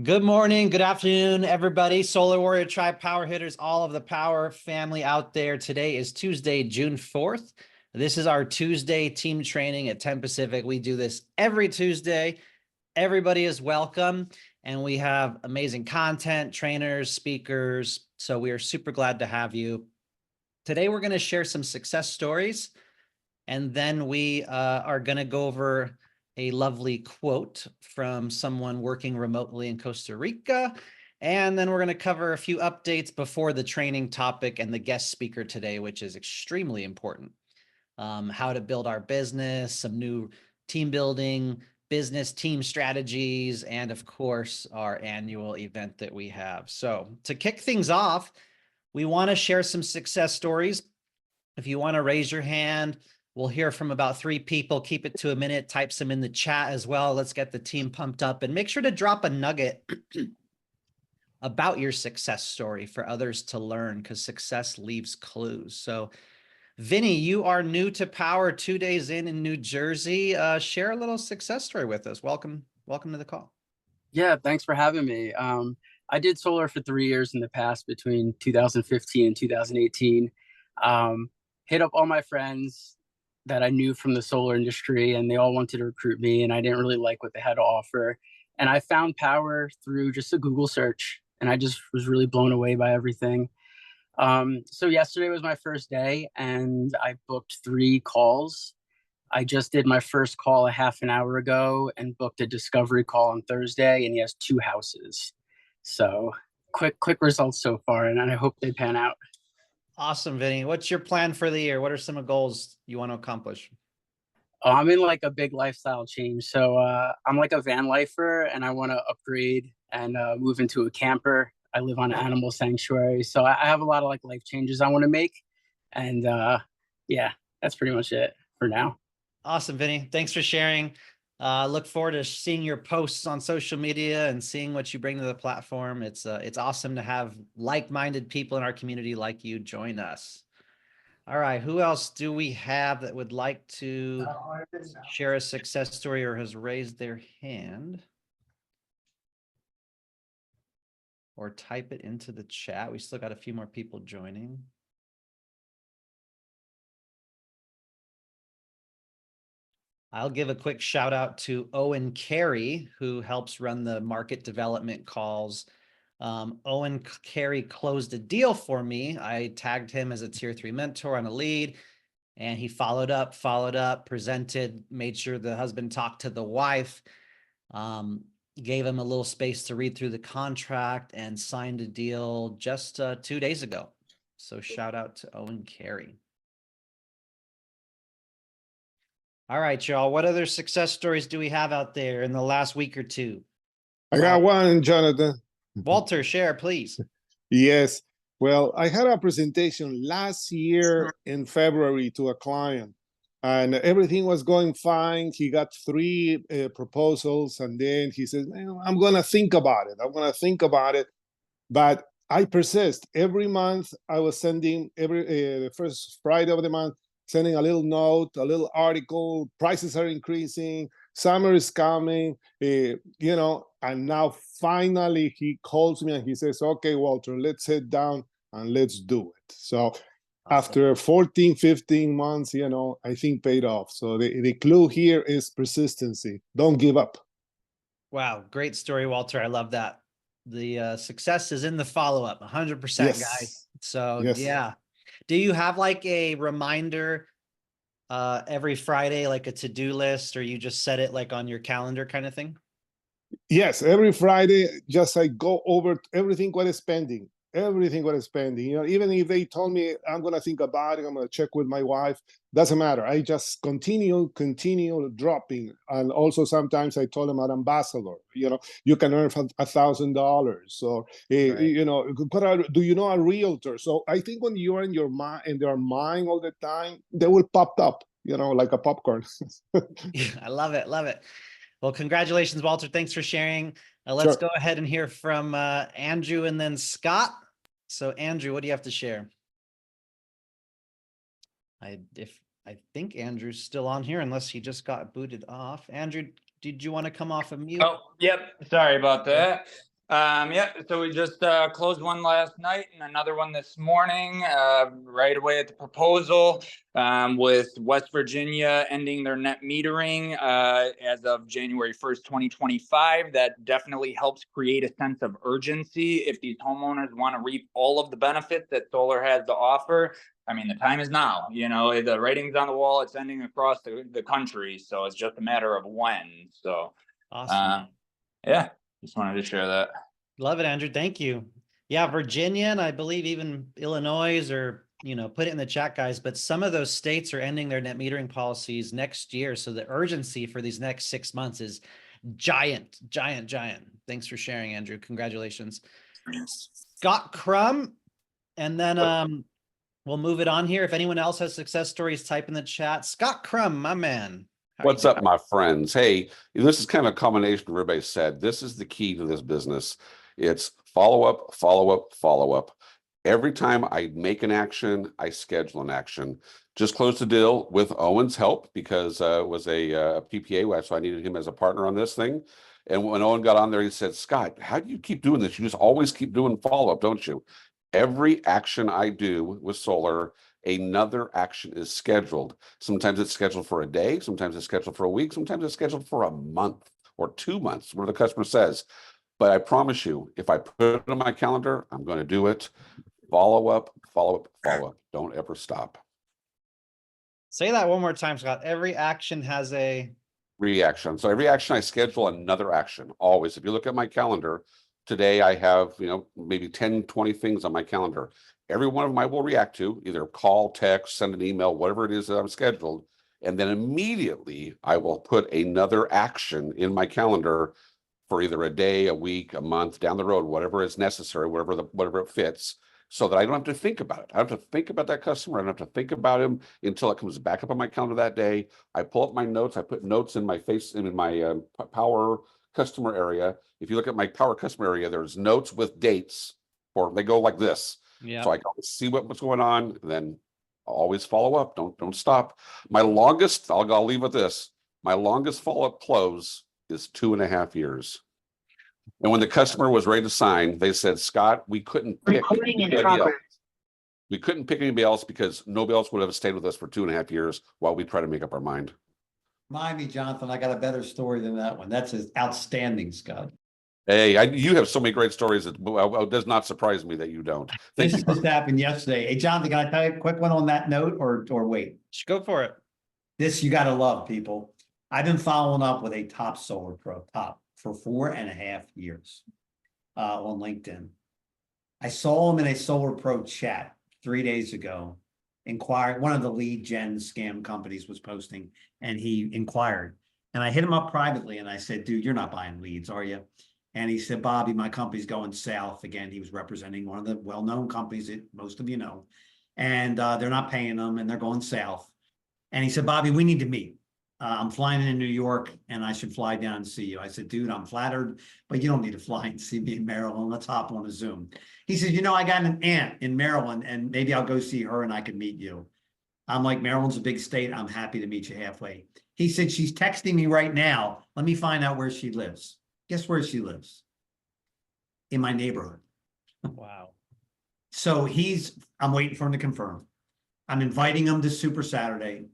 Good morning, good afternoon, everybody. Solar Warrior Tribe Power Hitters, all of the Power family out there. Today is Tuesday, June 4th. This is our Tuesday team training at 10 Pacific. We do this every Tuesday. Everybody is welcome, and we have amazing content, trainers, speakers. So we are super glad to have you. Today, we're going to share some success stories, and then we are going to go over a lovely quote from someone working remotely in Costa Rica. And then we're going to cover a few updates before the training topic and the guest speaker today, which is extremely important. How to build our business, some new team building, business team strategies, and of course, our annual event that we have. So to kick things off, we want to share some success stories. If you want to raise your hand, we'll hear from about 3 people. Keep it to a minute. Type some in the chat as well. Let's get the team pumped up, and make sure to drop a nugget about your success story for others to learn, because success leaves clues. So Vinny, you are new to Power, 2 days in New Jersey. Share a little success story with us. Welcome to the call. Yeah, thanks for having me. I did solar for 3 years in the past between 2015 and 2018. Hit up all my friends that I knew from the solar industry, and they all wanted to recruit me, and I didn't really like what they had to offer. And I found Power through just a Google search, and I just was really blown away by everything. So yesterday was my first day, and I booked 3 calls. I just did my first call a half an hour ago and booked a discovery call on Thursday, and he has 2 houses. So quick results so far, and I hope they pan out. Awesome, Vinny. What's your plan for the year? What are some goals you want to accomplish? I'm in like a big lifestyle change. So I'm like a van lifer, and I want to upgrade and move into a camper. I live on an animal sanctuary. So I have a lot of like life changes I want to make. And yeah, that's pretty much it for now. Awesome, Vinny. Thanks for sharing. Look forward to seeing your posts on social media and seeing what you bring to the platform. It's awesome to have like-minded people in our community like you join us. All right, who else do we have that would like to share a success story or has raised their hand? Or type it into the chat. We still got a few more people joining. I'll give a quick shout out to Owen Carey, who helps run the market development calls. Owen Carey closed a deal for me. I tagged him as a tier 3 mentor on a lead, and he followed up, presented, made sure the husband talked to the wife, gave him a little space to read through the contract, and signed a deal just 2 days ago. So shout out to Owen Carey. All right, y'all. What other success stories do we have out there in the last week or two? I got one, Jonathan. Walter, share, please. Yes. Well, I had a presentation last year in February to a client, and everything was going fine. He got 3 proposals, and then he says, I'm going to think about it. But I persist. Every month, I was sending the first Friday of the month, sending a little note, a little article. Prices are increasing. Summer is coming, and now finally he calls me and he says, okay, Walter, let's sit down and let's do it. So awesome. After 14, 15 months, I think paid off. So the clue here is persistency. Don't give up. Wow. Great story, Walter. I love that. The success is in the follow-up, 100%, yes. Guys. So yes. Yeah. Do you have like a reminder every Friday, like a to-do list, or you just set it like on your calendar kind of thing? Yes, every Friday, just I go over everything what is pending. Even if they told me I'm going to think about it, I'm going to check with my wife, doesn't matter. I just continue dropping. And also sometimes I told them an ambassador, you can earn $1,000. So, right. Do you know a realtor? So I think when you're in their mind all the time, they will pop up, like a popcorn. I love it. Well, congratulations, Walter. Thanks for sharing. Let's go ahead and hear from Andrew and then Scott. So Andrew, what do you have to share? I think Andrew's still on here unless he just got booted off. Andrew, did you want to come off of mute? Oh, yep. Sorry about that. Yep. So we just closed one last night and another one this morning, right away at the proposal, with West Virginia ending their net metering as of January 1st, 2025. That definitely helps create a sense of urgency if these homeowners want to reap all of the benefits that solar has to offer. I mean, the time is now. You know, the writing's on the wall. It's ending across the country, so it's just a matter of when. So Awesome. yeah, just wanted to share that. Love it, Andrew. Thank you. Yeah, Virginia, and I believe even Illinois, or, you know, put it in the chat, guys, but some of those states are ending their net metering policies next year. So the urgency for these next 6 months is giant, giant, giant. Thanks for sharing, Andrew. Congratulations. Scott Crum. And then we'll move it on here. If anyone else has success stories, type in the chat. Scott Crum, my man. What's up, my friends? Hey, this is kind of a combination of what everybody said. This is the key to this business. It's follow up, follow up, follow up. Every time I make an action, I schedule an action. Just closed a deal with Owen's help because it was a PPA, so I needed him as a partner on this thing. And when Owen got on there, he said, Scott, how do you keep doing this? You just always keep doing follow up, don't you? Every action I do with solar, another action is scheduled. Sometimes it's scheduled for a day, sometimes it's scheduled for a week, sometimes it's scheduled for a month or 2 months, where the customer says. But I promise you, if I put it on my calendar, I'm going to do it. Follow up, follow up, follow up. Don't ever stop. Say that one more time, Scott. Every action has a reaction. So every action I schedule another action, always. If you look at my calendar, today I have, maybe 10, 20 things on my calendar. Every one of them I will react to, either call, text, send an email, whatever it is that I'm scheduled. And then immediately I will put another action in my calendar for either a day, a week, a month, down the road, whatever is necessary, whatever it fits, so that I don't have to think about it. I don't have to think about that customer. I don't have to think about him until it comes back up on my calendar that day. I pull up my notes. I put notes in my Powur customer area. If you look at my Powur customer area, there's notes with dates, or they go like this. Yeah. So I can see what's going on, and then always follow up. Don't stop. My longest, I'll leave with this. My longest follow-up close is 2.5 years. And when the customer was ready to sign, they said, Scott, we couldn't pick anybody else. We couldn't pick anybody else because nobody else would have stayed with us for 2.5 years while we try to make up our mind. Mind me, Jonathan, I got a better story than that one. That's outstanding, Scott. Hey, you have so many great stories that it does not surprise me that you don't. Thank This you. just happened yesterday. Hey, Jonathan, can I tell you a quick one on that note or wait? Go for it. This you got to love, people. I've been following up with a top solar pro for 4.5 years on LinkedIn. I saw him in a solar pro chat 3 days ago. Inquired, one of the lead gen scam companies was posting, and he inquired. And I hit him up privately and I said, dude, you're not buying leads, are you? And he said, Bobby, my company's going south. Again, he was representing one of the well-known companies that most of you know. And they're not paying them and they're going south. And he said, Bobby, we need to meet. I'm flying in New York and I should fly down and see you. I said, dude, I'm flattered, but you don't need to fly and see me in Maryland. Let's hop on a Zoom. He says, I got an aunt in Maryland and maybe I'll go see her and I can meet you. I'm like, Maryland's a big state. I'm happy to meet you halfway. He said, she's texting me right now. Let me find out where she lives. Guess where she lives? In my neighborhood. Wow. So I'm waiting for him to confirm. I'm inviting him to Super Saturday.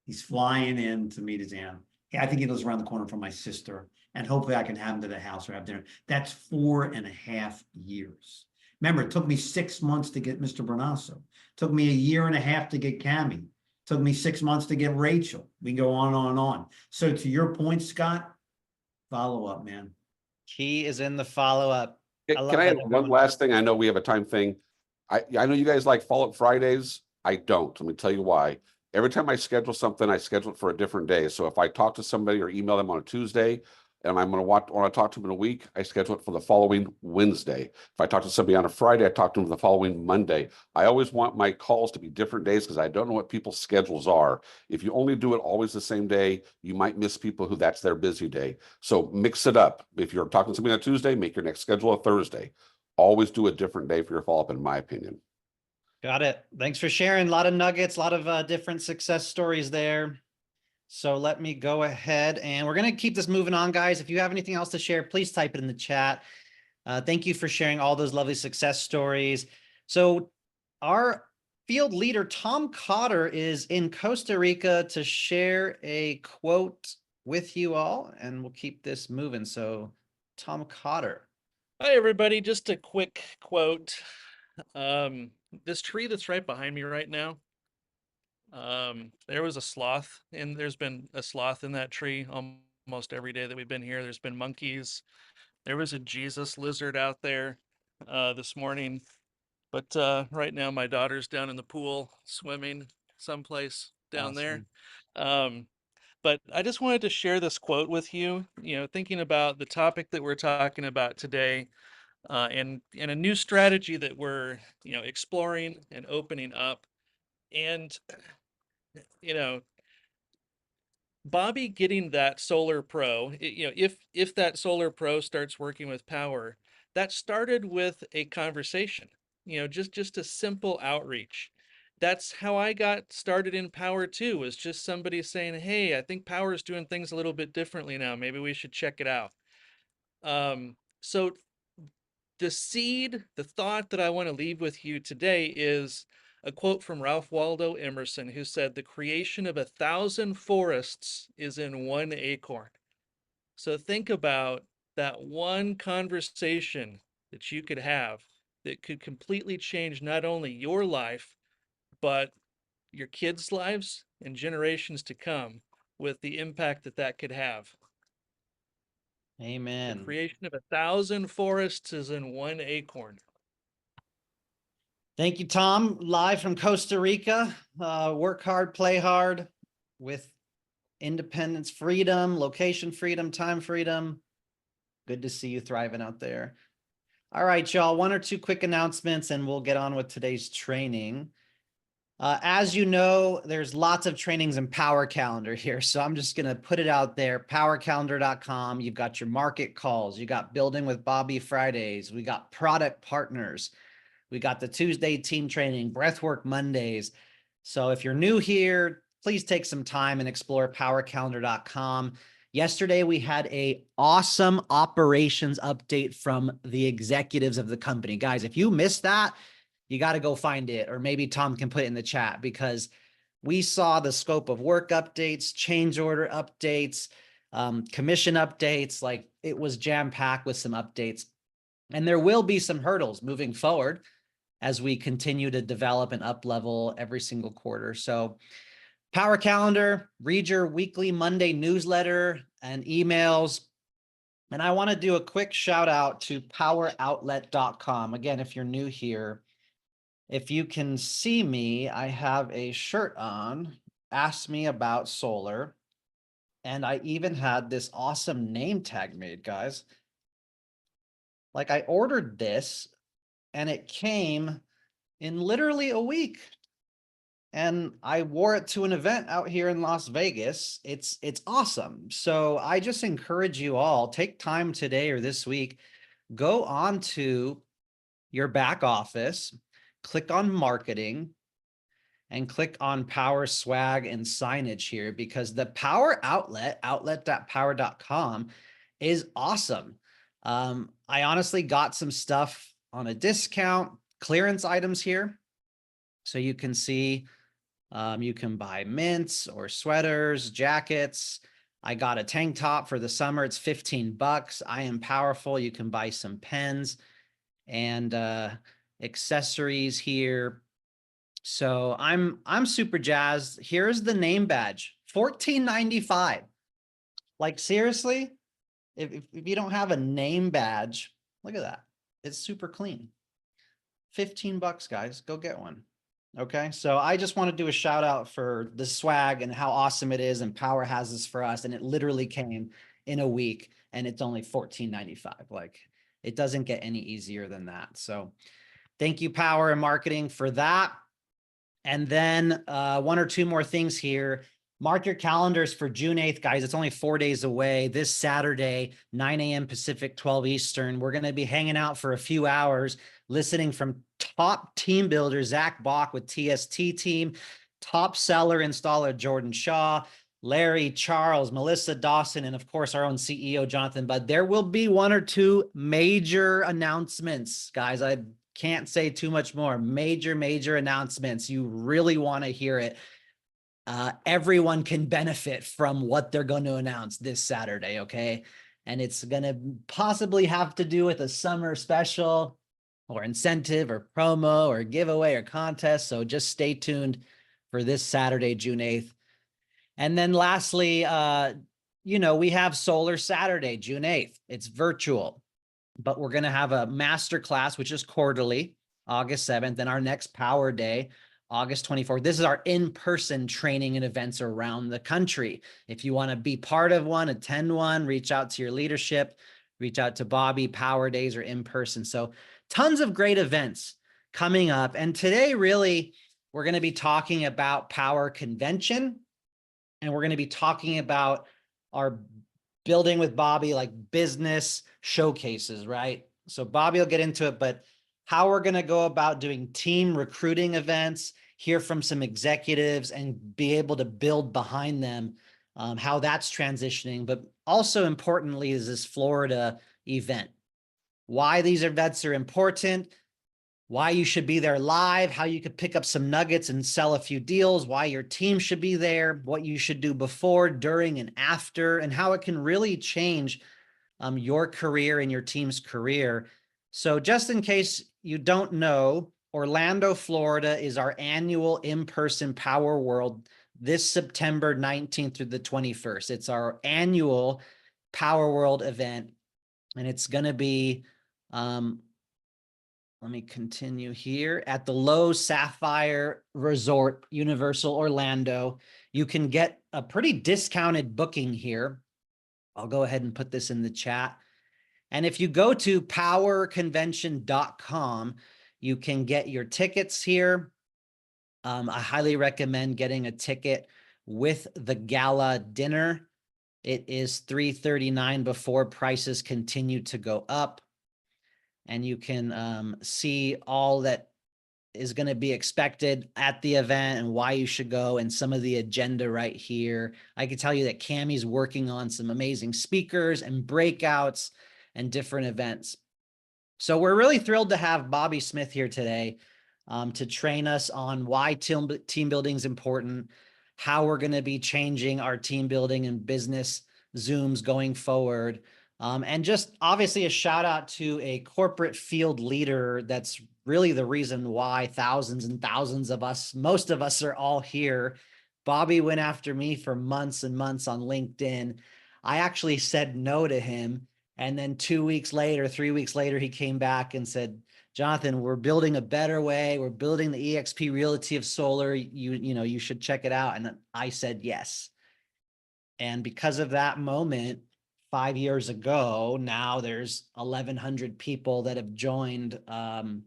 He's flying in to meet his aunt. I think he lives around the corner from my sister. And hopefully I can have him to the house or have dinner. That's 4.5 years. Remember, it took me 6 months to get Mr. Bernasso. It took me 1.5 years to get Cammie. It took me 6 months to get Rachel. We can go on and on. So to your point, Scott, follow up, man. Key is in the follow-up. Can I add one last thing? I know we have a time thing. I know you guys like follow-up Fridays. I don't. Let me tell you why. Every time I schedule something, I schedule it for a different day. So if I talk to somebody or email them on a Tuesday, and I'm going to want to talk to them in a week, I schedule it for the following Wednesday. If I talk to somebody on a Friday, I talk to them the following Monday. I always want my calls to be different days because I don't know what people's schedules are. If you only do it always the same day, you might miss people who that's their busy day. So mix it up. If you're talking to somebody on a Tuesday, make your next schedule a Thursday. Always do a different day for your follow-up, in my opinion. Got it. Thanks for sharing. A lot of nuggets, a lot of different success stories there. So let me go ahead and we're going to keep this moving on, guys. If you have anything else to share, please type it in the chat. Thank you for sharing all those lovely success stories. So our field leader, Tom Cotter, is in Costa Rica to share a quote with you all, and we'll keep this moving. So Tom Cotter. Hi, everybody. Just a quick quote. This tree that's right behind me right now, there was a sloth, and there's been a sloth in that tree almost every day that we've been here. There's been monkeys. There was a Jesus lizard out there this morning. But right now, my daughter's down in the pool swimming someplace down there. But I just wanted to share this quote with you, thinking about the topic that we're talking about today, and a new strategy that we're, exploring and opening up. And, Bobby getting that Solar Pro, if that Solar Pro starts working with Powur, that started with a conversation, just a simple outreach. That's how I got started in Powur too, was just somebody saying, hey, I think Powur is doing things a little bit differently now. Maybe we should check it out. So the thought that I want to leave with you today is a quote from Ralph Waldo Emerson, who said, the creation of 1,000 forests is in one acorn. So think about that one conversation that you could have that could completely change not only your life, but your kids' lives and generations to come, with the impact that that could have. Amen. The creation of 1,000 forests is in one acorn. Thank you, Tom. Live from Costa Rica. Work hard, play hard with independence, freedom, location freedom, time freedom. Good to see you thriving out there. All right, y'all, 1 or 2 quick announcements and we'll get on with today's training. As you know, there's lots of trainings in Powur Calendar here, so I'm just going to put it out there. PowurCalendar.com. You've got your market calls. You got Building with Bobby Fridays. We got product partners. We got the Tuesday team training, Breathwork Mondays. So if you're new here, please take some time and explore PowurCalendar.com. Yesterday, we had an awesome operations update from the executives of the company. Guys, if you missed that, you got to go find it, or maybe Tom can put it in the chat, because we saw the scope of work updates, change order updates, commission updates. Like, it was jam-packed with some updates. And there will be some hurdles moving forward as we continue to develop and up level every single quarter. So Powur Calendar, read your weekly Monday newsletter and emails. And I want to do a quick shout out to poweroutlet.com. Again, if you're new here, if you can see me, I have a shirt on, Ask Me About Solar. And I even had this awesome name tag made, guys. Like, I ordered this and it came in literally a week. And I wore it to an event out here in Las Vegas. It's awesome. So I just encourage you all, take time today or this week, go on to your back office, click on marketing, and click on Powur swag and signage here, because the Powur outlet, outlet.powur.com, is awesome. I honestly got some stuff on a discount, clearance items here. So you can see, you can buy mints or sweaters, jackets. I got a tank top for the summer. It's $15. I am powerful. You can buy some pens and accessories here. So I'm super jazzed. Here's the name badge, $14.95. Like, seriously, if you don't have a name badge, look at that. It's super clean. $15, guys, go get one. Okay, so I just want to do a shout out for the swag and how awesome it is, and Powur has this for us, and it literally came in a week and it's only $14.95. Like, it doesn't get any easier than that. So thank you, Powur and marketing, for that. And then 1 or 2 more things here. Mark your calendars for June 8th, guys. It's only 4 days away. This Saturday, 9 a.m. Pacific, 12 Eastern. We're going to be hanging out for a few hours, listening from top team builder Zach Bach with TST team, top seller installer Jordan Shaw, Larry, Charles, Melissa Dawson, and of course our own CEO, Jonathan. But there will be 1 or 2 major announcements, guys. I can't say too much more. Major announcements. You really want to hear it. Everyone can benefit from what they're going to announce this Saturday, okay? And it's going to possibly have to do with a summer special or incentive or promo or giveaway or contest. So just stay tuned for this Saturday, June 8th. And then lastly, you know, we have Solar Saturday, June 8th. It's virtual, but we're going to have a master class, which is quarterly, August 7th, and our next Power Day, August 24th. This is our in-person training and events around the country. If you want to be part of one, attend one, reach out to your leadership, reach out to Bobby. Power Days are in person. So tons of great events coming up. And today, really, we're going to be talking about Power Convention. And we're going to be talking about our building with Bobby, like business showcases, right? So Bobby will get into it, but how we're going to go about doing team recruiting events, hear from some executives and be able to build behind them, how that's transitioning. But also importantly is this Florida event, why these events are important, why you should be there live, how you could pick up some nuggets and sell a few deals, why your team should be there, what you should do before, during, and after, and how it can really change your career and your team's career. So just in case you don't know, Orlando, Florida is our annual in-person Power World this September 19th through the 21st. It's our annual Power World event, and it's going to be let me continue here at the Low Sapphire Resort, Universal Orlando. You can get a pretty discounted booking here. I'll go ahead and put this in the chat. And if you go to powerconvention.com, you can get your tickets here. I highly recommend getting a ticket with the gala dinner. It is $339 before prices continue to go up. And you can see all that is going to be expected at the event and why you should go and some of the agenda right here. I can tell you that Cammie's working on some amazing speakers and breakouts and different events. So we're really thrilled to have Bobby Smith here today to train us on why team building is important, how we're going to be changing our team building and business Zooms going forward. And just obviously a shout out to a corporate field leader. That's really the reason why thousands and thousands of us, most of us are all here. Bobby went after me for months and months on LinkedIn. I actually said no to him. And then 2 weeks later, 3 weeks later, he came back and said, Jonathan, we're building a better way. We're building the EXP Realty of Solar. You should check it out. And I said yes. And because of that moment, 5 years ago, now there's 1,100 people that have joined on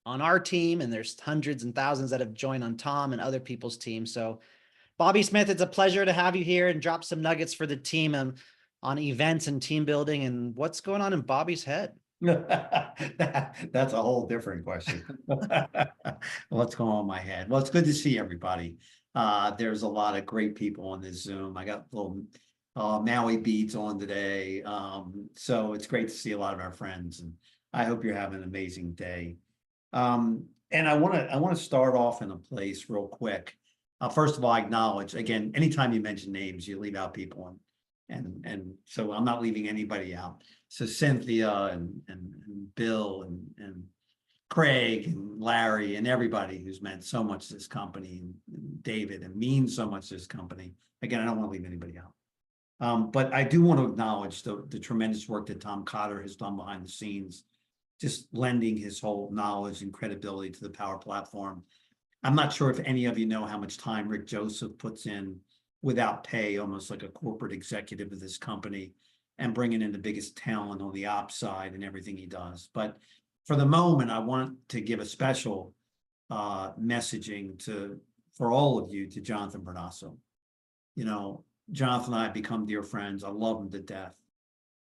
our team, and there's hundreds and thousands that have joined on Tom and other people's teams. So Bobby Smith, it's a pleasure to have you here and drop some nuggets for the team on events and team building and what's going on in Bobby's head. That's a whole different question. What's going on in my head? Well, it's good to see everybody. There's a lot of great people on this Zoom. I got little Maui beads on today. So it's great to see a lot of our friends, and I hope you're having an amazing day. And I want to start off in a place real quick. First of all, I acknowledge again, anytime you mention names, you leave out people, and so I'm not leaving anybody out. So Cynthia and Bill and Craig and Larry and everybody who's meant so much to this company, and David, and means so much to this company. Again, I don't want to leave anybody out. But I do want to acknowledge the tremendous work that Tom Cotter has done behind the scenes, just lending his whole knowledge and credibility to the Power platform. I'm not sure if any of you know how much time Rick Joseph puts in without pay, almost like a corporate executive of this company, and bringing in the biggest talent on the ops side and everything he does. But for the moment, I want to give a special messaging for all of you to Jonathan Bernasso. You know, Jonathan and I have become dear friends. I love him to death.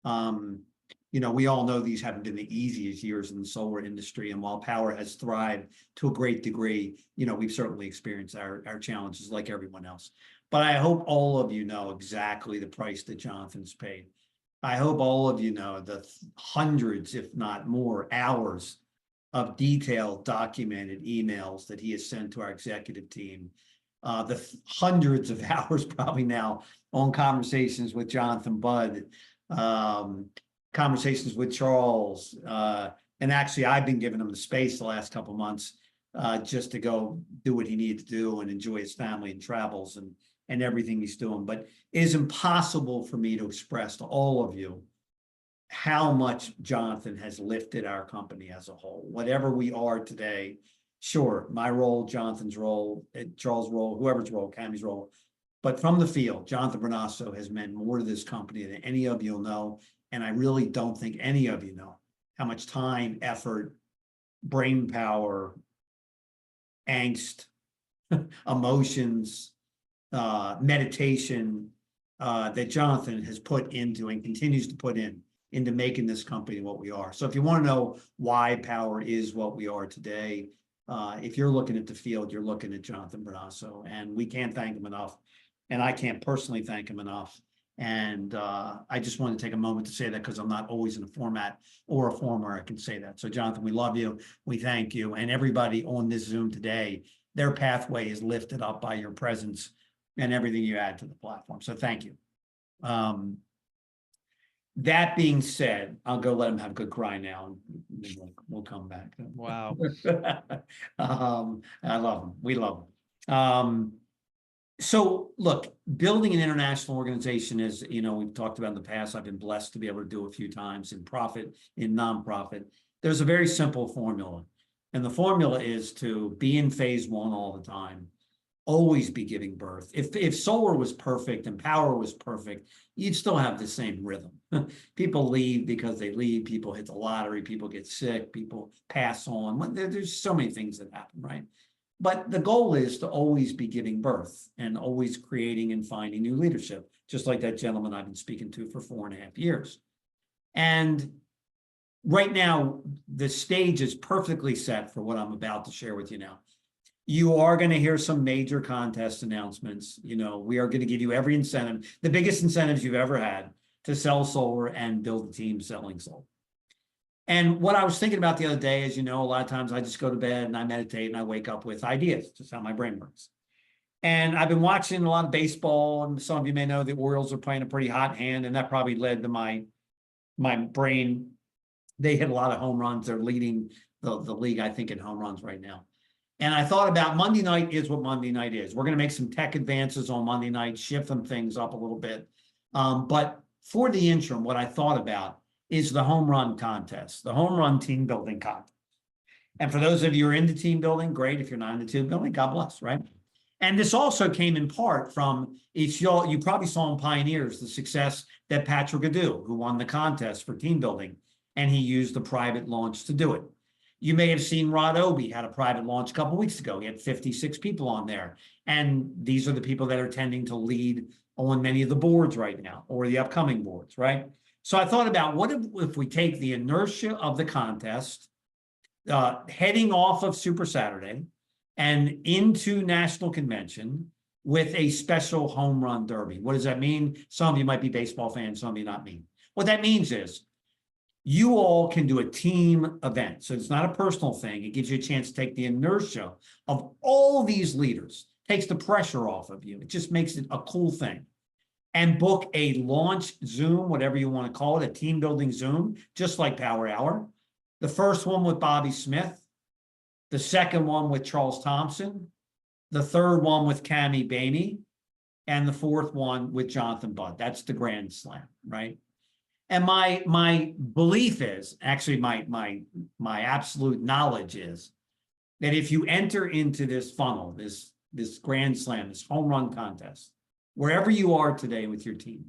You know, we all know these haven't been the easiest years in the solar industry. And while Power has thrived to a great degree, you know, we've certainly experienced our challenges like everyone else. But I hope all of you know exactly the price that Jonathan's paid. I hope all of you know the hundreds, if not more, hours of detailed documented emails that he has sent to our executive team. The hundreds of hours probably now on conversations with Jonathan Budd, conversations with Charles, and actually I've been giving him the space the last couple of months just to go do what he needs to do and enjoy his family and travels and everything he's doing. But it is impossible for me to express to all of you how much Jonathan has lifted our company as a whole. Whatever we are today, sure, my role, Jonathan's role, Charles' role, whoever's role, Cammy's role, but from the field, Jonathan Bernasso has meant more to this company than any of you will know. And I really don't think any of you know how much time, effort, brain power, angst, emotions, meditation that Jonathan has put into and continues to put into making this company what we are. So if you want to know why Powur is what we are today, if you're looking at the field, you're looking at Jonathan Bernasso, and we can't thank him enough. And I can't personally thank him enough. And I just want to take a moment to say that because I'm not always in a format or a forum where I can say that. So Jonathan, we love you. We thank you. And everybody on this Zoom today, their pathway is lifted up by your presence and everything you add to the platform. So thank you. That being said, I'll go let him have a good cry now, and then we'll come back. Wow. I love him. We love him. So look, building an international organization is, you know, we've talked about in the past, I've been blessed to be able to do a few times in profit, in nonprofit. There's a very simple formula. And the formula is to be in phase one all the time, always be giving birth. If solar was perfect and Powur was perfect, you'd still have the same rhythm. People leave because they leave, people hit the lottery, people get sick, people pass on. There's so many things that happen, right? But the goal is to always be giving birth and always creating and finding new leadership, just like that gentleman I've been speaking to for 4.5 years. And right now, the stage is perfectly set for what I'm about to share with you now. You are going to hear some major contest announcements. You know, we are going to give you every incentive, the biggest incentives you've ever had to sell solar and build a team selling solar. And what I was thinking about the other day is, you know, a lot of times I just go to bed and I meditate and I wake up with ideas, just how my brain works. And I've been watching a lot of baseball, and some of you may know the Orioles are playing a pretty hot hand, and that probably led to my brain. They hit a lot of home runs. They're leading the league, I think, in home runs right now. And I thought about Monday night is what Monday night is. We're going to make some tech advances on Monday night, shift some things up a little bit. But for the interim, what I thought about is the home run contest, the home run team building contest. And for those of you who are into team building, great. If you're not into team building, God bless, right? And this also came in part from, you probably saw in Pioneers, the success that Patrick Adu, who won the contest for team building, and he used the private launch to do it. You may have seen Rod Obie had a private launch a couple of weeks ago. He had 56 people on there. And these are the people that are tending to lead on many of the boards right now, or the upcoming boards, right? So I thought about what if we take the inertia of the contest, heading off of Super Saturday and into National Convention with a special home run derby. What does that mean? Some of you might be baseball fans, some of you not me. What that means is you all can do a team event. So it's not a personal thing. It gives you a chance to take the inertia of all these leaders, takes the pressure off of you. It just makes it a cool thing. And book a launch Zoom, whatever you want to call it, a team building Zoom, just like Powur Hour. The first one with Bobby Smith, the second one with Charles Thompson, the third one with Cammy Bainey, and the fourth one with Jonathan Budd. That's the Grand Slam, right? And my belief is, actually my absolute knowledge is, that if you enter into this funnel, this Grand Slam, this home run contest, wherever you are today with your team,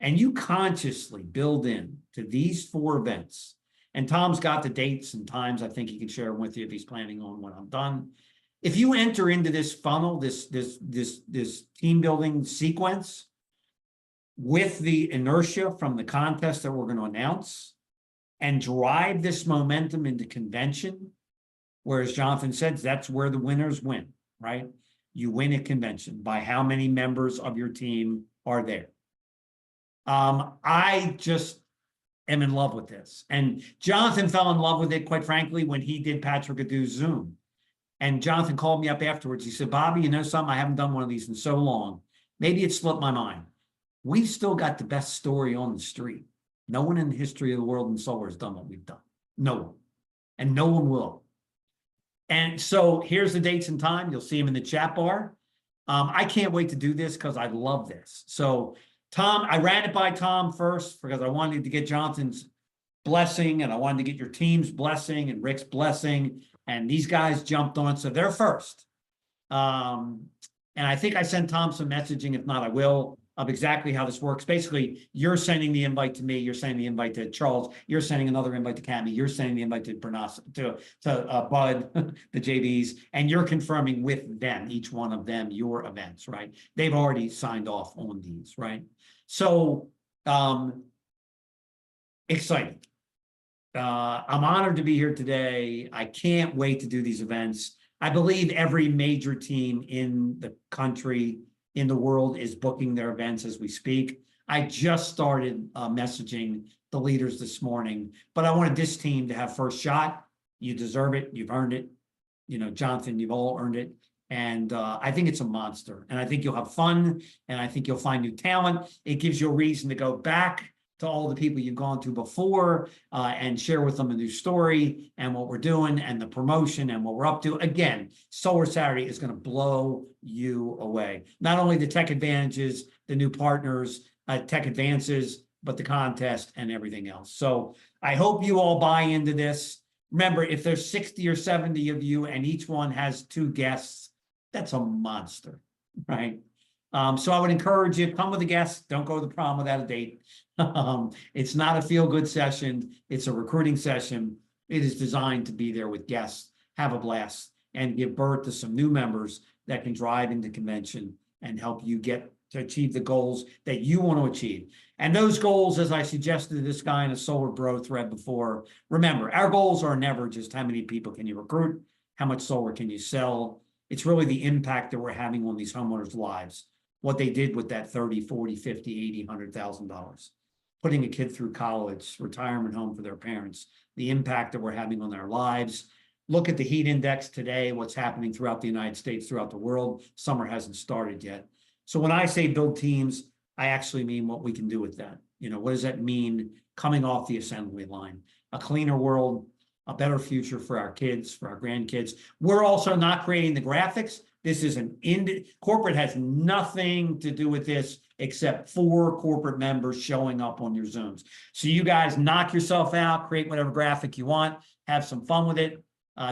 and you consciously build in to these 4 events, and Tom's got the dates and times, I think he can share them with you if he's planning on when I'm done. If you enter into this funnel, this team building sequence with the inertia from the contest that we're going to announce, and drive this momentum into convention, where, as Jonathan said, that's where the winners win, right? You win a convention by how many members of your team are there. I just am in love with this. And Jonathan fell in love with it, quite frankly, when he did Patrick Adu's Zoom. And Jonathan called me up afterwards. He said, Bobby, you know something? I haven't done one of these in so long. Maybe it slipped my mind. We've still got the best story on the street. No one in the history of the world in solar has done what we've done. No one. And no one will. And so here's the dates and time. You'll see them in the chat bar. I can't wait to do this because I love this. So Tom, I ran it by Tom first because I wanted to get Jonathan's blessing and I wanted to get your team's blessing and Rick's blessing. And these guys jumped on, so they're first. And I think I sent Tom some messaging. If not, I will, of exactly how this works. Basically, you're sending the invite to me, you're sending the invite to Charles, you're sending another invite to Cami, you're sending the invite to Bernas, to Bud, the JVs, and you're confirming with them, each one of them, your events, right? They've already signed off on these, right? So, exciting. I'm honored to be here today. I can't wait to do these events. I believe every major team in the country, in the world, is booking their events as we speak. I just started messaging the leaders this morning, but I wanted this team to have first shot. You deserve it. You've earned it. You know, Jonathan, you've all earned it. And I think it's a monster. And I think you'll have fun. And I think you'll find new talent. It gives you a reason to go back to all the people you've gone to before and share with them a new story and what we're doing and the promotion and what we're up to. Again, Solar Saturday is going to blow you away. Not only the tech advantages, the new partners, tech advances, but the contest and everything else. So I hope you all buy into this. Remember, if there's 60 or 70 of you and each one has 2 guests, that's a monster, right? So I would encourage you, come with a guest. Don't go to the prom without a date. It's not a feel-good session. It's a recruiting session. It is designed to be there with guests, have a blast, and give birth to some new members that can drive into convention and help you get to achieve the goals that you want to achieve. And those goals, as I suggested to this guy in a Solar Bro thread before, remember, our goals are never just how many people can you recruit, how much solar can you sell. It's really the impact that we're having on these homeowners' lives, what they did with that 30, 40, 50, 80, $100,000, putting a kid through college, retirement home for their parents, the impact that we're having on their lives. Look at the heat index today, what's happening throughout the United States, throughout the world. Summer hasn't started yet. So when I say build teams, I actually mean what we can do with that. You know, what does that mean coming off the assembly line? A cleaner world, a better future for our kids, for our grandkids. We're also not creating the graphics. This is corporate has nothing to do with this except 4 corporate members showing up on your Zooms. So you guys knock yourself out, create whatever graphic you want, have some fun with it,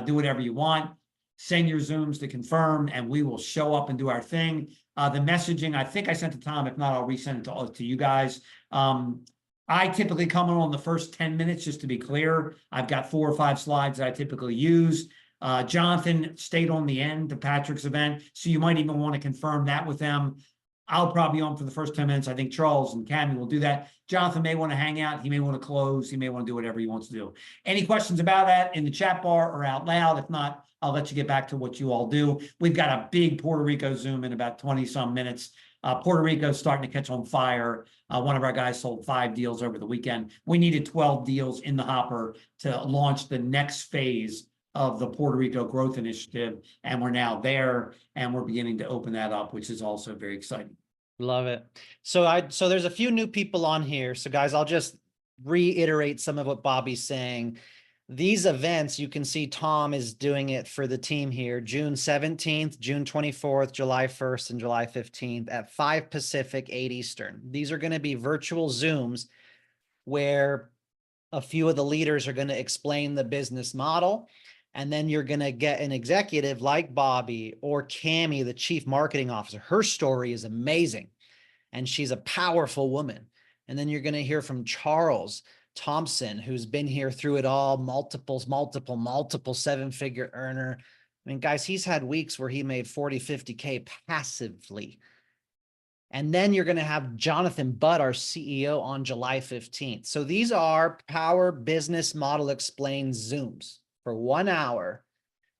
do whatever you want, send your Zooms to confirm, and we will show up and do our thing. The messaging, I think I sent to Tom. If not, I'll resend it to you guys. I typically come on the first 10 minutes, just to be clear. I've got 4 or 5 slides that I typically use. Jonathan stayed on the end to Patrick's event, so you might even want to confirm that with them. I'll probably be on for the first 10 minutes. I think Charles and Cami will do that. Jonathan may want to hang out. He may want to close. He may want to do whatever he wants to do. Any questions about that in the chat bar or out loud? If not, I'll let you get back to what you all do. We've got a big Puerto Rico Zoom in about 20-some minutes. Puerto Rico is starting to catch on fire. One of our guys sold 5 deals over the weekend. We needed 12 deals in the hopper to launch the next phase of the Puerto Rico Growth Initiative, and we're now there, and we're beginning to open that up, which is also very exciting. Love it. So there's a few new people on here. So guys, I'll just reiterate some of what Bobby's saying. These events, you can see Tom is doing it for the team here, June 17th, June 24th, July 1st, and July 15th at 5 Pacific, 8 Eastern. These are going to be virtual Zooms where a few of the leaders are going to explain the business model. And then you're going to get an executive like Bobby or Cami, the chief marketing officer. Her story is amazing. And she's a powerful woman. And then you're going to hear from Charles Thompson, who's been here through it all, multiple 7-figure earner. I mean, guys, he's had weeks where he made 40, 50K passively. And then you're going to have Jonathan Budd, our CEO, on July 15th. So these are Power Business Model Explained Zooms for 1 hour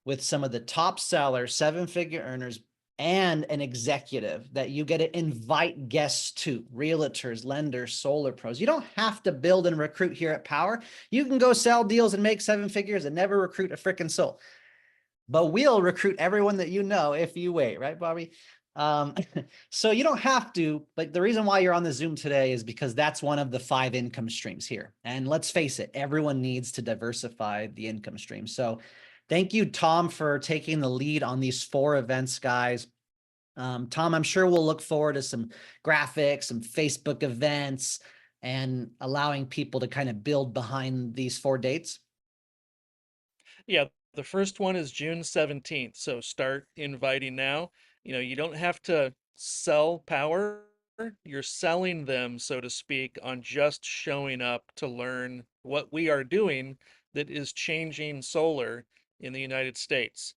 with some of the top sellers, 7-figure earners, and an executive that you get to invite guests to, realtors, lenders, solar pros. You don't have to build and recruit here at Powur. You can go sell deals and make 7 figures and never recruit a freaking soul. But we'll recruit everyone that you know if you wait, right, Bobby? So you don't have to, but the reason why you're on the Zoom today is because that's one of the 5 income streams here. And let's face it, everyone needs to diversify the income stream. So thank you, Tom, for taking the lead on these 4 events, guys. Tom, I'm sure we'll look forward to some graphics, some Facebook events, and allowing people to kind of build behind these 4 dates. Yeah, the first one is June 17th. So start inviting now. You don't have to sell Powur. You're selling them, so to speak, on just showing up to learn what we are doing that is changing solar in the United States.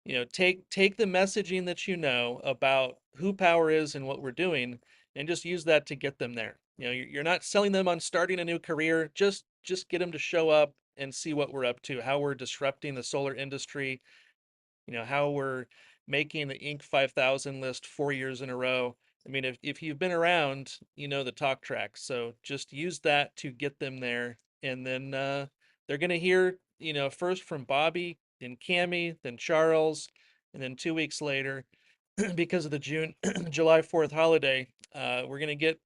Take the messaging that you know about who Powur is and what we're doing, and just use that to get them there. You're not selling them on starting a new career. Just get them to show up and see what we're up to, how we're disrupting the solar industry, how we're making the Inc. 5000 list 4 years in a row. I mean, if you've been around, the talk track. So just use that to get them there. And then they're going to hear, first from Bobby, then Cammie, then Charles, and then 2 weeks later, because of the July 4th holiday, we're going to get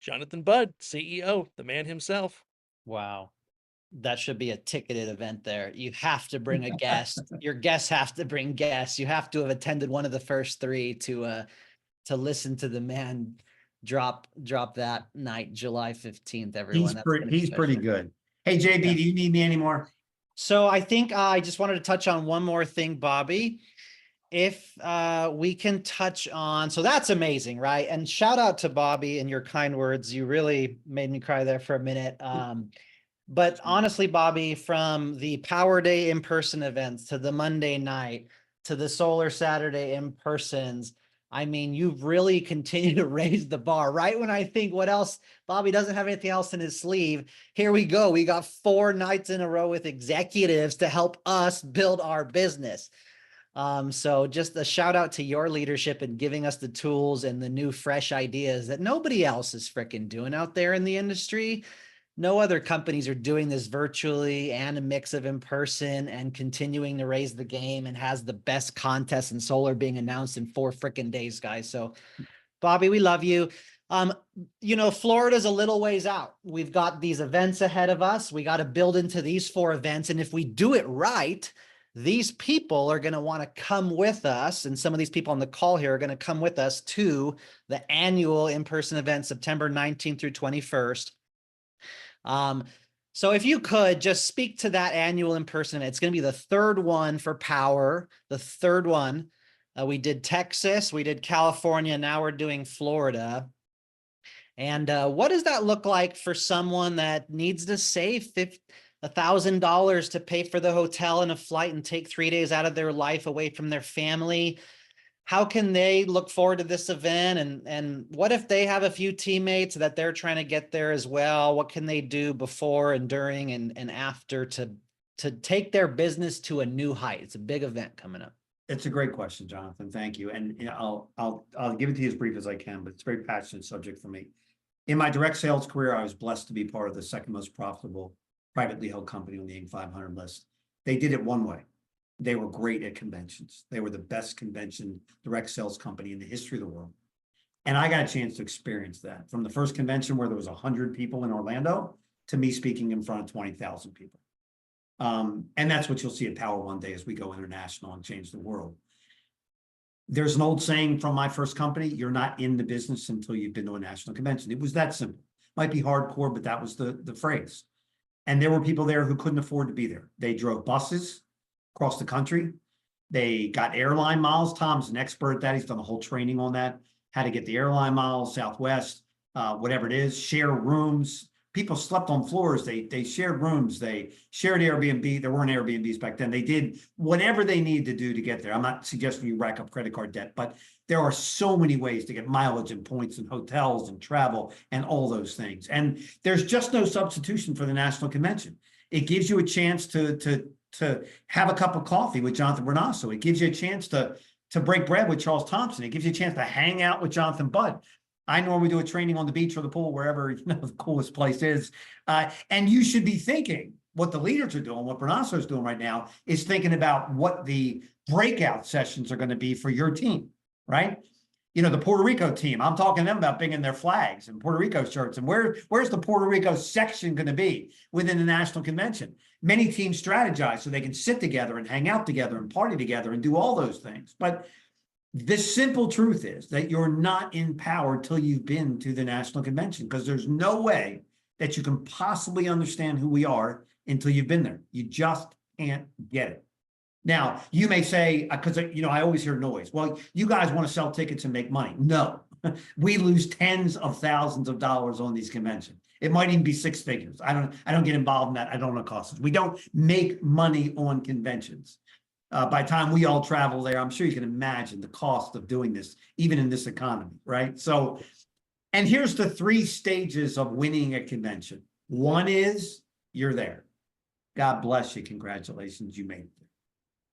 Jonathan Budd, CEO, the man himself. Wow. That should be a ticketed event there. You have to bring a guest. Your guests have to bring guests. You have to have attended one of the first 3 to listen to the man drop that night, July 15th, everyone. He's pretty good. Hey, JB, do you need me anymore? So I think I just wanted to touch on one more thing, Bobby. If we can touch on, so that's amazing, right? And shout out to Bobby and your kind words. You really made me cry there for a minute. But honestly, Bobby, from the Powur Day in-person events to the Monday night to the Solar Saturday in-persons, I mean, you've really continued to raise the bar. Right when I think what else, Bobby doesn't have anything else in his sleeve, here we go. We got 4 nights in a row with executives to help us build our business. So just a shout out to your leadership and giving us the tools and the new fresh ideas that nobody else is freaking doing out there in the industry. No other companies are doing this virtually and a mix of in-person and continuing to raise the game and has the best contest in solar being announced in 4 freaking days, guys. So Bobby, we love you. Florida's a little ways out. We've got these events ahead of us. We got to build into these 4 events. And if we do it right, these people are going to want to come with us. And some of these people on the call here are going to come with us to the annual in-person event, September 19th through 21st. So if you could just speak to that annual in-person event, it's going to be the 3rd one for Powur, the 3rd one. We did Texas, we did California, now we're doing Florida. And what does that look like for someone that needs to save $1,000 to pay for the hotel and a flight and take 3 days out of their life away from their family? How can they look forward to this event? And what if they have a few teammates that they're trying to get there as well? What can they do before and during and after to take their business to a new height? It's a big event coming up. It's a great question, Jonathan. Thank you. And I'll give it to you as brief as I can, but it's a very passionate subject for me. In my direct sales career, I was blessed to be part of the 2nd most profitable privately held company on the Inc. 500 list. They did it one way. They were great at conventions. They were the best convention direct sales company in the history of the world. And I got a chance to experience that from the first convention where there was 100 people in Orlando to me speaking in front of 20,000 people. And that's what you'll see at Powur one day as we go international and change the world. There's an old saying from my first company, you're not in the business until you've been to a national convention. It was that simple. Might be hardcore, but that was the phrase. And there were people there who couldn't afford to be there. They drove buses across the country. They got airline miles. Tom's an expert at that. He's done a whole training on that, how to get the airline miles, Southwest, whatever it is, share rooms. People slept on floors. They shared rooms. They shared Airbnb. There weren't Airbnbs back then. They did whatever they needed to do to get there. I'm not suggesting you rack up credit card debt, but there are so many ways to get mileage and points and hotels and travel and all those things. And there's just no substitution for the national convention. It gives you a chance to have a cup of coffee with Jonathan Bernasso. It gives you a chance to to break bread with Charles Thompson. It gives you a chance to hang out with Jonathan Budd. I normally do a training on the beach or the pool, wherever the coolest place is. And you should be thinking what the leaders are doing, what Bernasso is doing right now, is thinking about what the breakout sessions are going to be for your team, right? You know, the Puerto Rico team, I'm talking to them about bringing their flags and Puerto Rico shirts. And where's the Puerto Rico section going to be within the national convention? Many teams strategize so they can sit together and hang out together and party together and do all those things. But the simple truth is that you're not empowered till you've been to the national convention, because there's no way that you can possibly understand who we are until you've been there. You just can't get it. Now, you may say, because I always hear noise. Well, you guys want to sell tickets and make money. No, we lose tens of thousands of dollars on these conventions. It might even be six figures. I don't get involved in that. I don't know costs. We don't make money on conventions. By the time we all travel there, I'm sure you can imagine the cost of doing this, even in this economy, right? So, and here's the 3 stages of winning a convention. One is you're there. God bless you. Congratulations, you made it.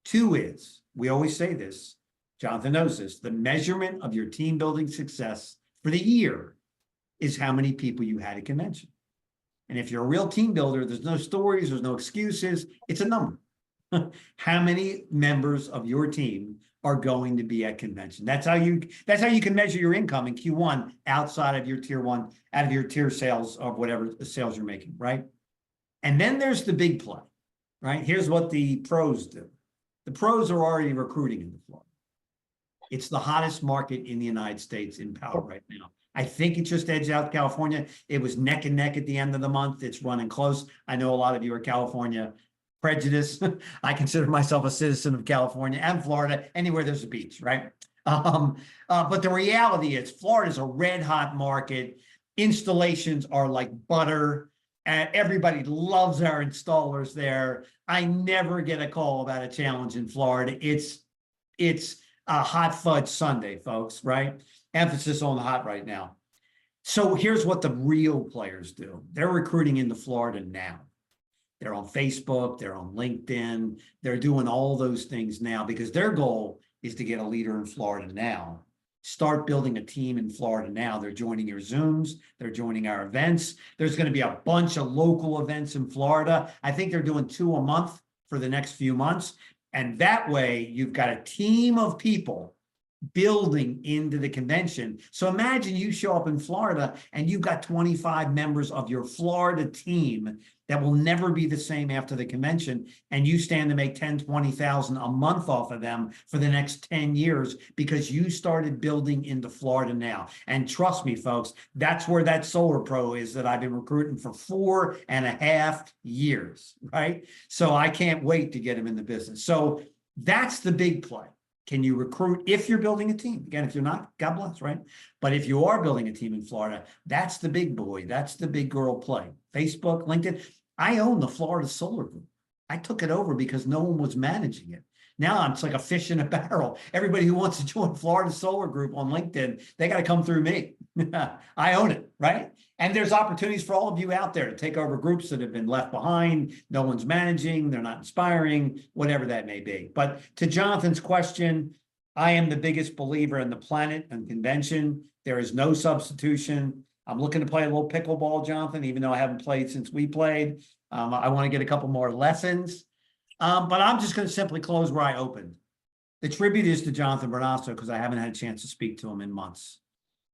2 is, we always say this, Jonathan knows this, the measurement of your team building success for the year is how many people you had at convention. And if you're a real team builder, there's no stories, there's no excuses, it's a number. How many members of your team are going to be at convention? That's how you can measure your income in Q1 outside of your tier 1, out of your tier sales of whatever the sales you're making, right? And then there's the big play, right? Here's what the pros do. The pros are already recruiting into Florida. It's the hottest market in the United States in Powur right now. I think it just edged out California. It was neck and neck at the end of the month. It's running close. I know a lot of you are California prejudice. I consider myself a citizen of California and Florida, anywhere there's a beach, right? But the reality is Florida is a red hot market. Installations are like butter. And everybody loves our installers there. I never get a call about a challenge in Florida. It's a hot fudge Sunday, folks, right? Emphasis on the hot right now. So here's what the real players do. They're recruiting into Florida now. They're on Facebook, they're on LinkedIn, they're doing all those things now because their goal is to get a leader in Florida now. Start building a team in Florida now. They're joining your Zooms. They're joining our events. There's going to be a bunch of local events in Florida. I think they're doing 2 a month for the next few months. And that way you've got a team of people building into the convention. So imagine you show up in Florida and you've got 25 members of your Florida team that will never be the same after the convention. And you stand to make 10, 20,000 a month off of them for the next 10 years because you started building into Florida now. And trust me, folks, that's where that Solar Pro is that I've been recruiting for 4.5 years, right? So I can't wait to get him in the business. So that's the big play. Can you recruit if you're building a team? Again, if you're not, God bless, right? But if you are building a team in Florida, that's the big boy. That's the big girl play. Facebook, LinkedIn. I own the Florida Solar Group. I took it over because no one was managing it. Now it's like a fish in a barrel. Everybody who wants to join Florida Solar Group on LinkedIn, they got to come through me. I own it, right? And there's opportunities for all of you out there to take over groups that have been left behind. No one's managing, they're not inspiring, whatever that may be. But to Jonathan's question, I am the biggest believer in the planet and convention. There is no substitution. I'm looking to play a little pickleball, Jonathan, even though I haven't played since we played. I want to get a couple more lessons. But I'm just going to simply close where I opened. The tribute is to Jonathan Bernasso because I haven't had a chance to speak to him in months.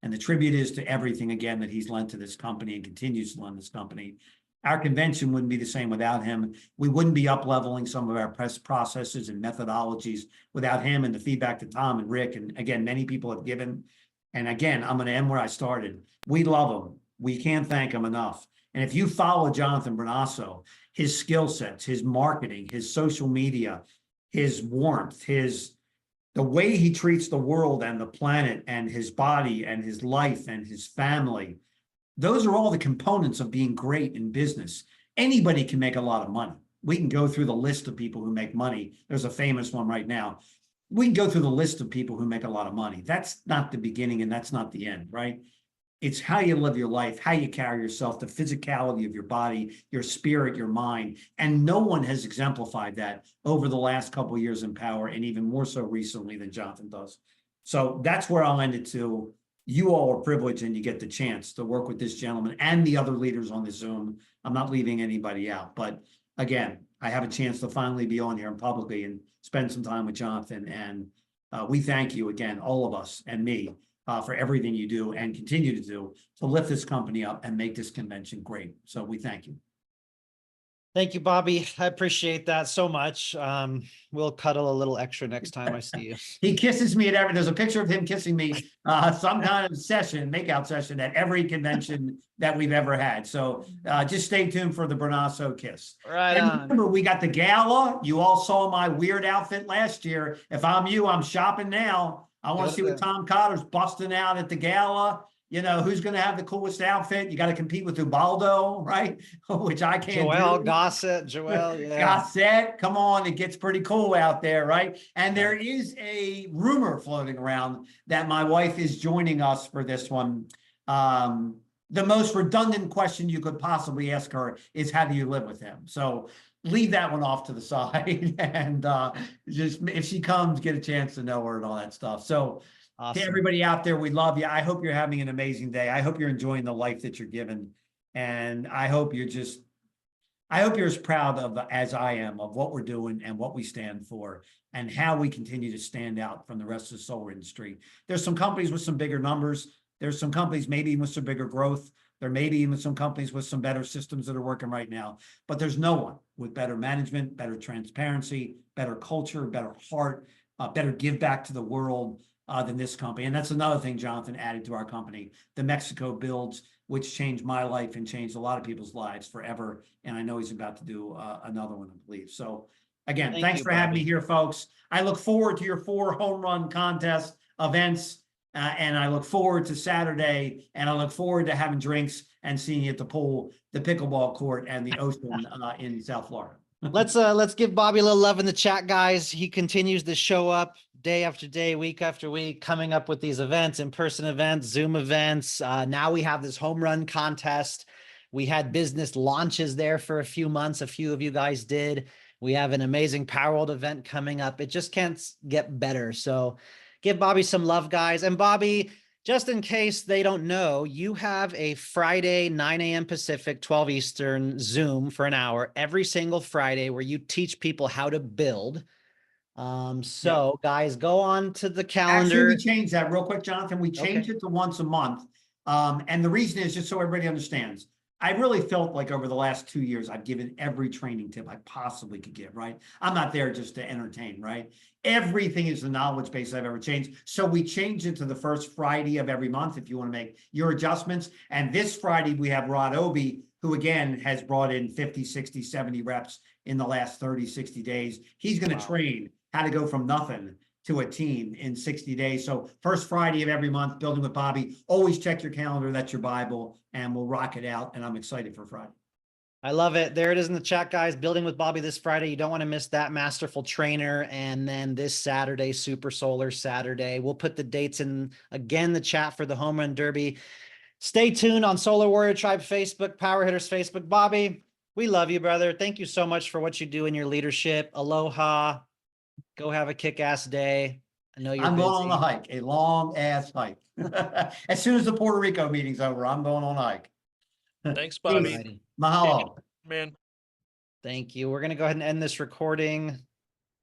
And the tribute is to everything, again, that he's lent to this company and continues to lend this company. Our convention wouldn't be the same without him. We wouldn't be up-leveling some of our press processes and methodologies without him, and the feedback that Tom and Rick and, again, many people have given. And again, I'm going to end where I started. We love him. We can't thank him enough. And if you follow Jonathan Bernasso, his skill sets, his marketing, his social media, his warmth, the way he treats the world and the planet and his body and his life and his family, those are all the components of being great in business. Anybody can make a lot of money. We can go through the list of people who make money. There's a famous one right now. We can go through the list of people who make a lot of money. That's not the beginning and that's not the end, right? It's how you live your life, how you carry yourself, the physicality of your body, your spirit, your mind. And no one has exemplified that over the last couple of years in Power, and even more so recently than Jonathan does. So that's where I'll end it to. You all are privileged and you get the chance to work with this gentleman and the other leaders on the Zoom. I'm not leaving anybody out, but again, I have a chance to finally be on here publicly and spend some time with Jonathan. And we thank you again, all of us and me, for everything you do and continue to do to lift this company up and make this convention great. So we thank you. Thank you, Bobby. I appreciate that so much. We'll cuddle a little extra next time I see you. He kisses me at every, there's a picture of him kissing me, some kind of session, makeout session at every convention that we've ever had. So just stay tuned for the Bernasso kiss. Right And on. remember, we got the gala. You all saw my weird outfit last year. If I'm you, I'm shopping now. I want to see what Tom Cotter's busting out at the gala. You know, who's going to have the coolest outfit? You got to compete with Ubaldo, right? Which I can't Joel do. Gossett, Joel, yeah. Gossett, come on, it gets pretty cool out there, right? And there is a rumor floating around that my wife is joining us for this one. The most redundant question you could possibly ask her is, how do you live with him? So leave that one off to the side, and just if she comes, get a chance to know her and all that stuff. So Awesome. to everybody out there, we love you. I hope you're having an amazing day. I hope you're enjoying the life that you're given. And I hope you're as proud of as I am of what we're doing and what we stand for and how we continue to stand out from the rest of the solar industry. There's some companies with some bigger numbers. There's some companies maybe with some bigger growth. There may be even some companies with some better systems that are working right now, but there's no one with better management, better transparency, better culture, better heart, better give back to the world than this company. And that's another thing Jonathan added to our company, the Mexico builds, which changed my life and changed a lot of people's lives forever. And I know he's about to do another one, I believe. So again, thanks for having me here, folks. I look forward to your 4 home run contest events. And I look forward to Saturday, and I look forward to having drinks and seeing you at the pool, the pickleball court, and the ocean in South Florida. Let's give Bobby a little love in the chat, guys. He continues to show up day after day, week after week, coming up with these events, in-person events, Zoom events. Now we have this home run contest. We had business launches there for a few months. A few of you guys did. We have an amazing Power World event coming up. It just can't get better. So give Bobby some love, guys. And Bobby, just in case they don't know, you have a Friday, 9 a.m. Pacific, 12 Eastern Zoom for an hour every single Friday where you teach people how to build. Guys, go on to the calendar. Actually, we changed that real quick, Jonathan. We changed it to once a month. And the reason is just so everybody understands. I really felt like over the last 2 years, I've given every training tip I possibly could give, right? I'm not there just to entertain, right? Everything is the knowledge base I've ever changed. So we changed it to the first Friday of every month if you want to make your adjustments. And this Friday, we have Rod Obie, who again has brought in 50, 60, 70 reps in the last 30, 60 days. He's going to train how to go from nothing to a team in 60 days. So first Friday of every month, Building with Bobby. Always check your calendar. That's your Bible, and we'll rock it out. And I'm excited for Friday. I love it. There it is in the chat, guys. Building with Bobby this Friday. You don't want to miss that masterful trainer. And then this Saturday, Super Solar Saturday. We'll put the dates in again, the chat for the Home Run Derby. Stay tuned on Solar Warrior Tribe Facebook, Power Hitters Facebook. Bobby, we love you, brother. Thank you so much for what you do in your leadership. Aloha. Go have a kick-ass day. I know you're I'm busy. going on a hike, a long ass hike. As soon as the Puerto Rico meeting's over, I'm going on a hike. Thanks, Bobby. Alrighty. Mahalo. Man. Thank you. We're going to go ahead and end this recording.